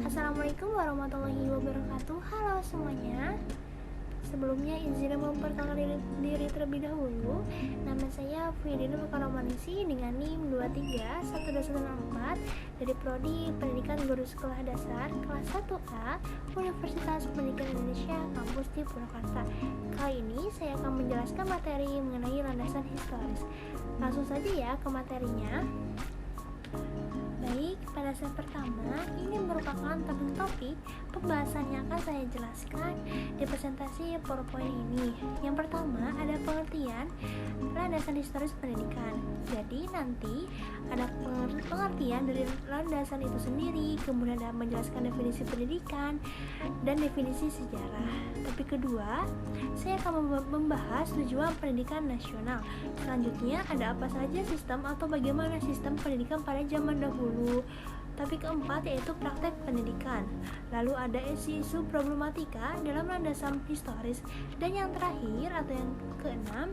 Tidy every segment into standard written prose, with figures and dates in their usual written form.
Assalamualaikum warahmatullahi wabarakatuh. Halo semuanya. Sebelumnya izin memperkenalkan diri terlebih dahulu. Nama saya Fidina Makaromanisi dengan NIM 231214 dari Prodi Pendidikan Guru Sekolah Dasar kelas 1A Universitas Pendidikan Indonesia kampus di Purwakarta. Kali ini saya akan menjelaskan materi mengenai landasan historis. Langsung saja ya ke materinya. Baik, pada set pertama, ini merupakan topik pembahasan yang akan saya jelaskan di presentasi PowerPoint ini. Yang pertama, ada pengertian landasan historis pendidikan. Jadi, nanti ada pengertian dari landasan itu sendiri, kemudian ada menjelaskan definisi pendidikan dan definisi sejarah. Topik kedua, saya akan membahas tujuan pendidikan nasional. Selanjutnya, ada apa saja sistem atau bagaimana sistem pendidikan pada zaman dahulu. Topik keempat yaitu praktek pendidikan. Lalu ada isu problematika dalam landasan historis. Dan yang terakhir atau yang keenam,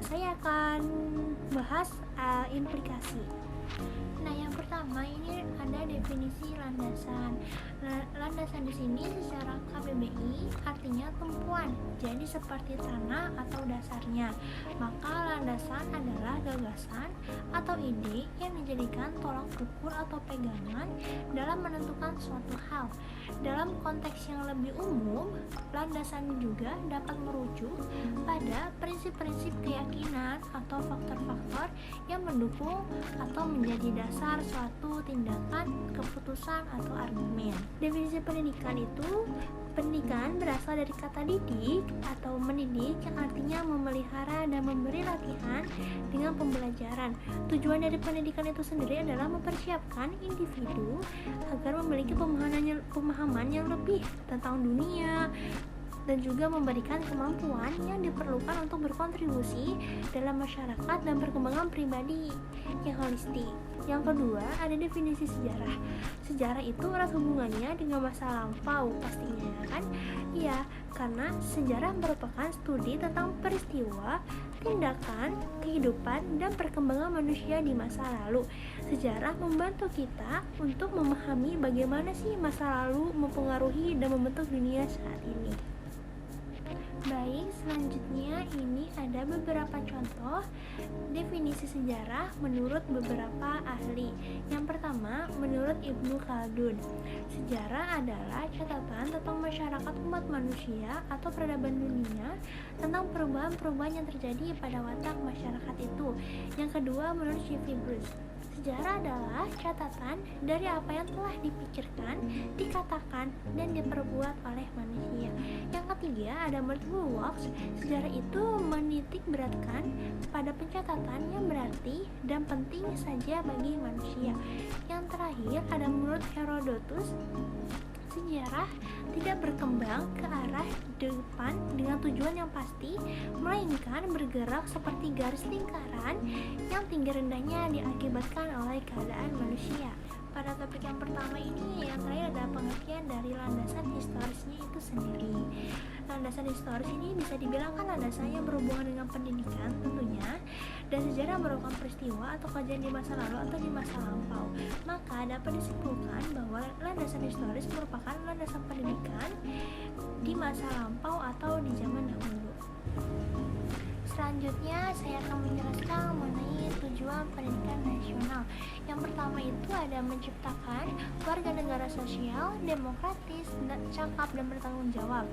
saya akan bahas implikasi. Nah, yang pertama ini ada definisi landasan. Landasan di sini secara KBBI artinya tumpuan, jadi seperti tanah atau dasarnya. Maka landasan adalah gagasan atau ide yang dijadikan tolak ukur atau pegangan dalam menentukan suatu hal. Dalam konteks yang lebih umum, landasan juga dapat merujuk pada prinsip-prinsip keyakinan atau faktor-faktor yang mendukung atau menjadi dasar suatu tindakan, keputusan, atau argumen. Definisi pendidikan itu, pendidikan berasal dari kata didik atau mendidik yang artinya memelihara dan memberi latihan dengan pembelajaran. Tujuan dari pendidikan itu sendiri adalah mempersiapkan individu agar memiliki pemahaman yang lebih tentang dunia dan juga memberikan kemampuan yang diperlukan untuk berkontribusi dalam masyarakat dan perkembangan pribadi yang holistik. Yang kedua, ada definisi sejarah. Sejarah itu erat hubungannya dengan masa lampau pastinya, kan? Iya, karena sejarah merupakan studi tentang peristiwa, tindakan, kehidupan, dan perkembangan manusia di masa lalu. Sejarah membantu kita untuk memahami bagaimana sih masa lalu mempengaruhi dan membentuk dunia saat ini. Baik, selanjutnya ini ada beberapa contoh definisi sejarah menurut beberapa ahli. Yang pertama, menurut Ibnu Khaldun, sejarah adalah catatan tentang masyarakat umat manusia atau peradaban dunia tentang perubahan-perubahan yang terjadi pada watak masyarakat itu. Yang kedua, menurut Shifi Bruce, sejarah adalah catatan dari apa yang telah dipikirkan, dikatakan, dan diperbuat oleh manusia. Yang ketiga, ada menurut Wilcox, sejarah itu menitik beratkan pada pencatatan yang berarti dan penting saja bagi manusia. Yang terakhir, ada menurut Herodotus, sejarah tidak berkembang ke arah depan dengan tujuan yang pasti, melainkan bergerak seperti garis lingkaran yang tinggi rendahnya diakibatkan oleh keadaan manusia. Pada topik yang pertama ini, yang terakhir ada pengertian dari landasan historisnya itu sendiri. Landasan historis ini bisa dibilang kan landasan yang berhubungan dengan pendidikan tentunya, dan sejarah merupakan peristiwa atau kejadian di masa lalu atau di masa lampau. Maka dapat disimpulkan bahwa landasan historis merupakan landasan pendidikan di masa lampau atau di zaman dahulu. Selanjutnya saya akan menjelaskan mengenai tujuan pendidikan nasional. Yang pertama itu ada menciptakan warga negara sosial, demokratis, cakap, dan bertanggung jawab.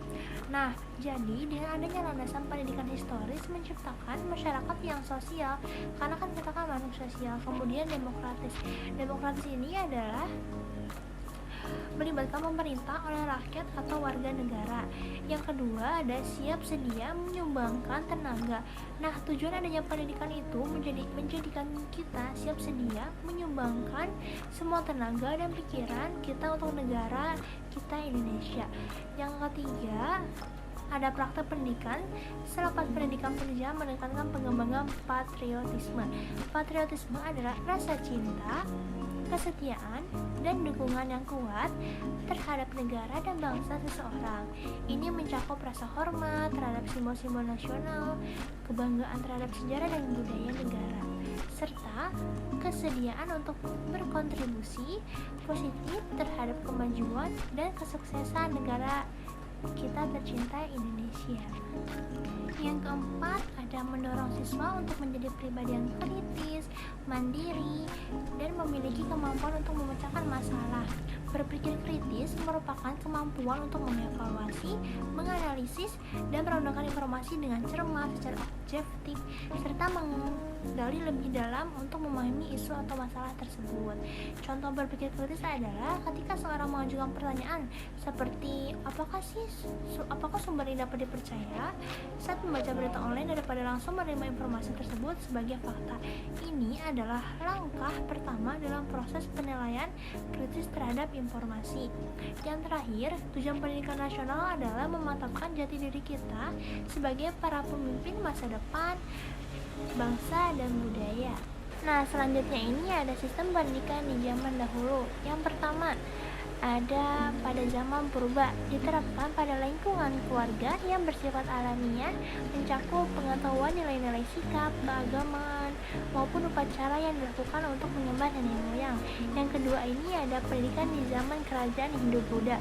Nah, jadi dengan adanya landasan pendidikan historis menciptakan masyarakat yang sosial, karena kan kita kan makhluk sosial. Kemudian demokratis. Demokratis ini adalah melibatkan pemerintah oleh rakyat atau warga negara. Yang kedua ada siap sedia menyumbangkan tenaga. Nah, tujuan adanya pendidikan itu menjadikan kita siap sedia menyumbangkan semua tenaga dan pikiran kita untuk negara kita Indonesia. Yang ketiga ada praktek pendidikan. Selepas pendidikan pendidikan menekankan pengembangan patriotisme. Patriotisme adalah rasa cinta, kesetiaan, dan dukungan yang kuat terhadap negara dan bangsa seseorang. Ini mencakup rasa hormat terhadap simbol-simbol nasional, kebanggaan terhadap sejarah dan budaya negara, serta kesediaan untuk berkontribusi positif terhadap terhadap kemajuan dan kesuksesan negara kita tercinta Indonesia. Yang keempat, ada mendorong siswa untuk menjadi pribadi yang kritis, mandiri, dan memiliki kemampuan untuk memecahkan masalah. Berpikir kritis merupakan kemampuan untuk mengevaluasi, menganalisis, dan merundangkan informasi dengan cermat secara objektif, serta menggali lebih dalam untuk memahami isu atau masalah tersebut. Contoh berpikir kritis adalah ketika seorang mengajukan pertanyaan seperti apakah sumber ini dapat dipercaya, saat membaca berita online daripada langsung menerima informasi tersebut sebagai fakta. Ini adalah langkah pertama dalam proses penilaian kritis terhadap informasi. Yang terakhir, tujuan pendidikan nasional adalah memantapkan jati diri kita sebagai para pemimpin masa depan bangsa dan budaya. Nah, selanjutnya ini ada sistem pendidikan di zaman dahulu. Yang pertama, ada pada zaman purba, diterapkan pada lingkungan keluarga yang bersifat alamiah, mencakup pengetahuan nilai-nilai sikap, keagamaan, maupun upacara yang dilakukan untuk menyembah nenek moyang. Yang kedua ini ada pendidikan di zaman kerajaan Hindu-Buddha.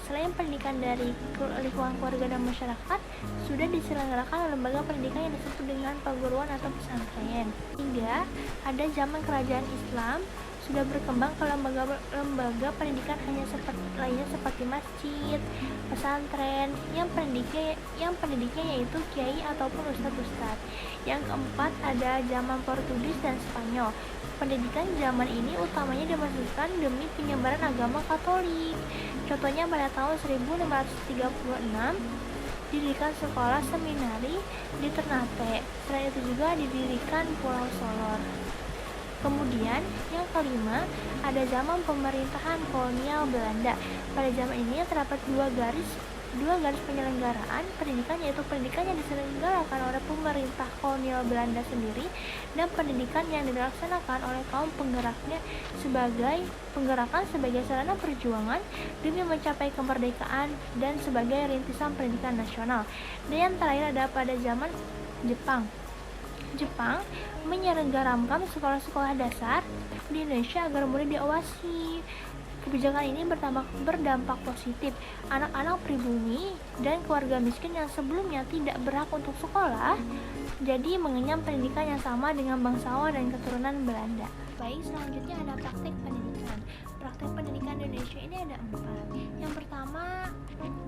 Selain pendidikan dari lingkungan keluarga dan masyarakat, sudah diselenggarakan lembaga pendidikan yang disebut dengan perguruan atau pesantren. Hingga ada zaman kerajaan Islam, sudah berkembang ke lembaga pendidikan lainnya seperti masjid, pesantren, yang pendidiknya yaitu kiai ataupun ustadz. Yang keempat ada zaman Portugis dan Spanyol. Pendidikan zaman ini utamanya dimaksudkan demi penyebaran agama Katolik. Contohnya pada tahun 1536 didirikan sekolah seminari di Ternate. Selain itu juga didirikan Pulau Solor. Kemudian yang kelima ada zaman pemerintahan kolonial Belanda. Pada zaman ini terdapat dua garis penyelenggaraan pendidikan, yaitu pendidikan yang diselenggarakan oleh pemerintah kolonial Belanda sendiri dan pendidikan yang dilaksanakan oleh kaum penggeraknya sebagai sarana perjuangan demi mencapai kemerdekaan dan sebagai rintisan pendidikan nasional. Dan yang terakhir ada pada zaman Jepang menyelenggarakan sekolah-sekolah dasar di Indonesia agar mudah diawasi. Kebijakan ini berdampak positif. Anak-anak pribumi dan keluarga miskin yang sebelumnya tidak berhak untuk sekolah jadi mengenyam pendidikan yang sama dengan bangsawan dan keturunan Belanda. Baik, selanjutnya ada praktik pendidikan. Praktik pendidikan di Indonesia ini ada 4. Yang pertama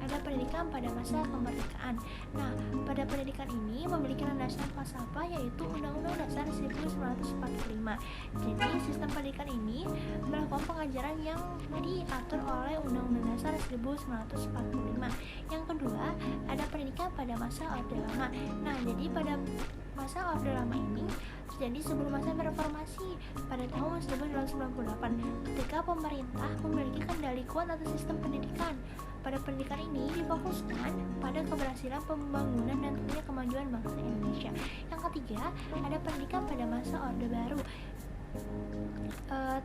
ada pendidikan pada masa kemerdekaan. Nah, pada pendidikan ini memiliki landasan falsafah yaitu Undang-Undang Dasar 1945. Jadi sistem pendidikan ini melakukan pengajaran yang diatur oleh Undang-Undang Dasar 1945. Yang kedua ada pendidikan pada masa Orde Lama. Nah, jadi pada masa Orde Lama ini terjadi sebelum masa reformasi pada tahun 1998 ketika pemerintah memiliki kendali kuat atas sistem pendidikan. Pada pendidikan ini difokuskan pada keberhasilan pembangunan dan tentunya kemajuan bangsa Indonesia. Yang ketiga ada pendidikan pada masa Orde Baru.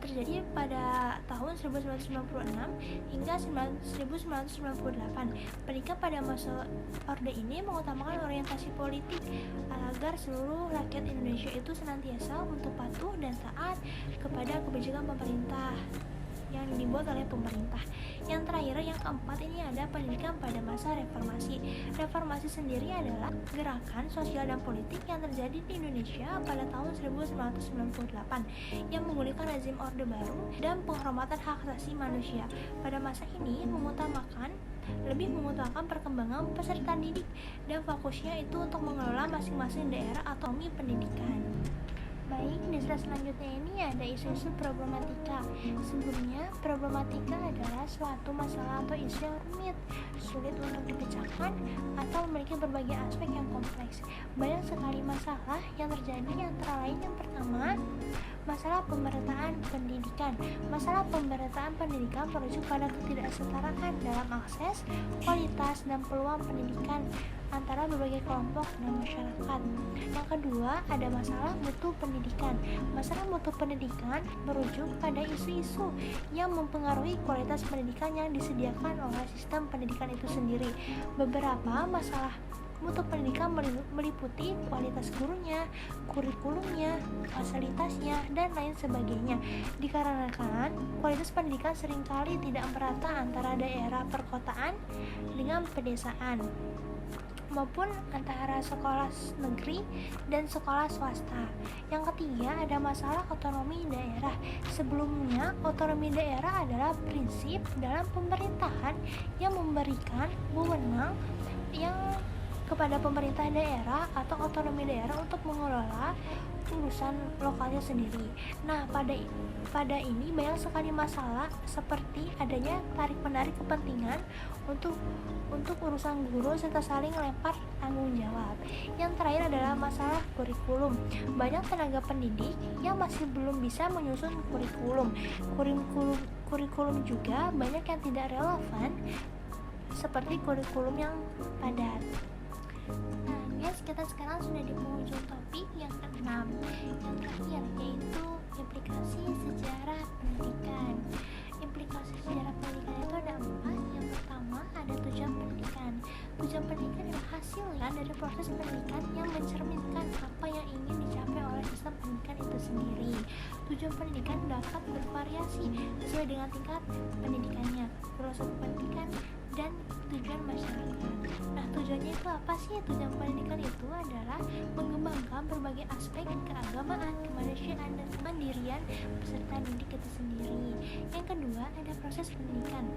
Terjadi pada tahun 1996 hingga 1998. Pendidikan pada masa Orde ini mengutamakan orientasi politik agar seluruh rakyat Indonesia itu senantiasa untuk patuh dan taat kepada kebijakan pemerintah yang dibuat oleh pemerintah. Yang terakhir, yang keempat ini ada pendidikan pada masa reformasi. Reformasi sendiri adalah gerakan sosial dan politik yang terjadi di Indonesia pada tahun 1998 yang menggulingkan rezim Orde Baru dan penghormatan hak asasi manusia. Pada masa ini lebih mengutamakan perkembangan peserta didik dan fokusnya itu untuk mengelola masing-masing daerah atau pendidikan. Baik, di slide selanjutnya ini ada isu-isu problematika. Sebelumnya, problematika adalah suatu masalah atau isu yang rumit, sulit untuk dipecahkan, atau memiliki berbagai aspek yang kompleks. Banyak sekali masalah yang terjadi, antara lain yang pertama, masalah pemerataan pendidikan. Masalah pemerataan pendidikan merujuk pada ketidaksetaraan dalam akses, kualitas, dan peluang pendidikan antara berbagai kelompok dan masyarakat. Yang kedua, ada masalah mutu pendidikan. Masalah mutu pendidikan merujuk pada isu-isu yang mempengaruhi kualitas pendidikan yang disediakan oleh sistem pendidikan itu sendiri. Beberapa masalah Mutu pendidikan meliputi kualitas gurunya, kurikulumnya, fasilitasnya, dan lain sebagainya. Dikarenakan kualitas pendidikan seringkali tidak merata antara daerah perkotaan dengan pedesaan, maupun antara sekolah negeri dan sekolah swasta. Yang ketiga, ada masalah otonomi daerah. Sebelumnya, otonomi daerah adalah prinsip dalam pemerintahan yang memberikan wewenang yang kepada pemerintah daerah atau otonomi daerah untuk mengelola urusan lokalnya sendiri. Nah, pada ini banyak sekali masalah seperti adanya tarik-menarik kepentingan untuk urusan guru serta saling lempar tanggung jawab. Yang terakhir adalah masalah kurikulum. Banyak tenaga pendidik yang masih belum bisa menyusun kurikulum juga banyak yang tidak relevan seperti kurikulum yang padat. Nah guys, kita sekarang sudah di penghujung topik yang keenam, yang terakhir, yaitu implikasi sejarah pendidikan. Implikasi sejarah pendidikan itu ada 4. Yang pertama, ada tujuan pendidikan. Tujuan pendidikan adalah hasilnya dari proses pendidikan yang mencerminkan apa yang ingin dicapai oleh sistem pendidikan itu sendiri. Tujuan pendidikan dapat bervariasi sesuai dengan tingkat pendidikannya, filosofi pendidikan, dan tujuan masyarakat. Nah, tujuannya itu apa sih? Tujuan pendidikan itu adalah mengembangkan berbagai aspek keagamaan, kemanusiaan, dan kemandirian peserta didik itu sendiri. Yang kedua, ada proses pendidikan.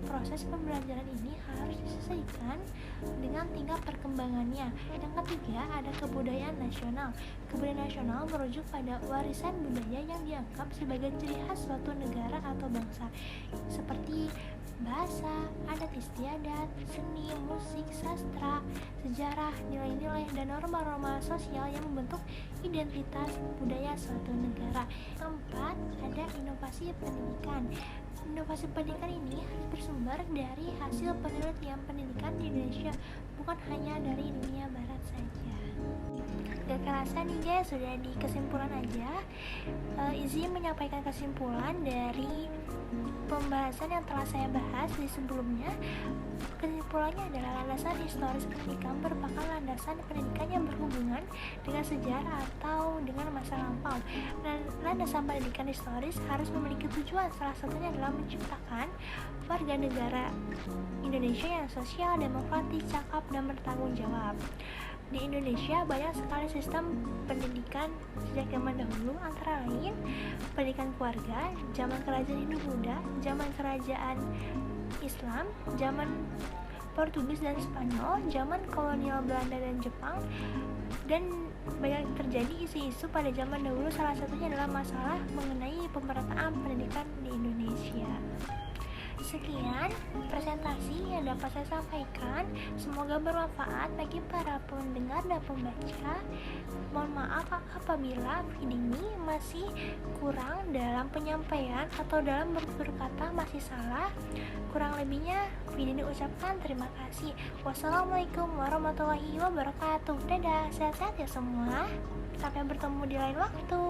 Proses pembelajaran ini harus disesuaikan dengan tingkat perkembangannya. Yang ketiga, ada kebudayaan nasional. Kebudayaan nasional merujuk pada warisan budaya yang dianggap sebagai ciri khas suatu negara atau bangsa, seperti bahasa, adat istiadat, seni, musik, sastra, sejarah, nilai-nilai, dan norma-norma sosial yang membentuk identitas budaya suatu negara. Keempat, ada inovasi pendidikan. Inovasi pendidikan ini harus bersumber dari hasil penelitian pendidikan di Indonesia, bukan hanya dari dunia barat saja. Gak kerasa nih guys, sudah di kesimpulan aja. Izin menyampaikan kesimpulan dari pembahasan yang telah saya bahas di sebelumnya. Kesimpulannya adalah landasan historis pendidikan merupakan landasan pendidikan yang berhubungan dengan sejarah atau dengan masa lampau. Landasan pendidikan historis harus memiliki tujuan, salah satunya adalah menciptakan warga negara Indonesia yang sosial, demokratis, cakap, dan bertanggung jawab. Di Indonesia banyak sekali sistem pendidikan sejak zaman dahulu, antara lain pendidikan keluarga, zaman kerajaan Hindu-Buddha, zaman kerajaan Islam, zaman Portugis dan Spanyol, zaman kolonial Belanda dan Jepang, dan banyak terjadi isu-isu pada zaman dahulu. Salah satunya adalah masalah mengenai pemerataan pendidikan di Indonesia. Sekian presentasi yang dapat saya sampaikan. Semoga bermanfaat bagi para pendengar dan pembaca. Mohon maaf apabila video ini masih kurang dalam penyampaian atau dalam berkata masih salah. Kurang lebihnya video ini ucapkan terima kasih. Wassalamualaikum warahmatullahi wabarakatuh. Dadah, sehat-sehat ya semua. Sampai bertemu di lain waktu.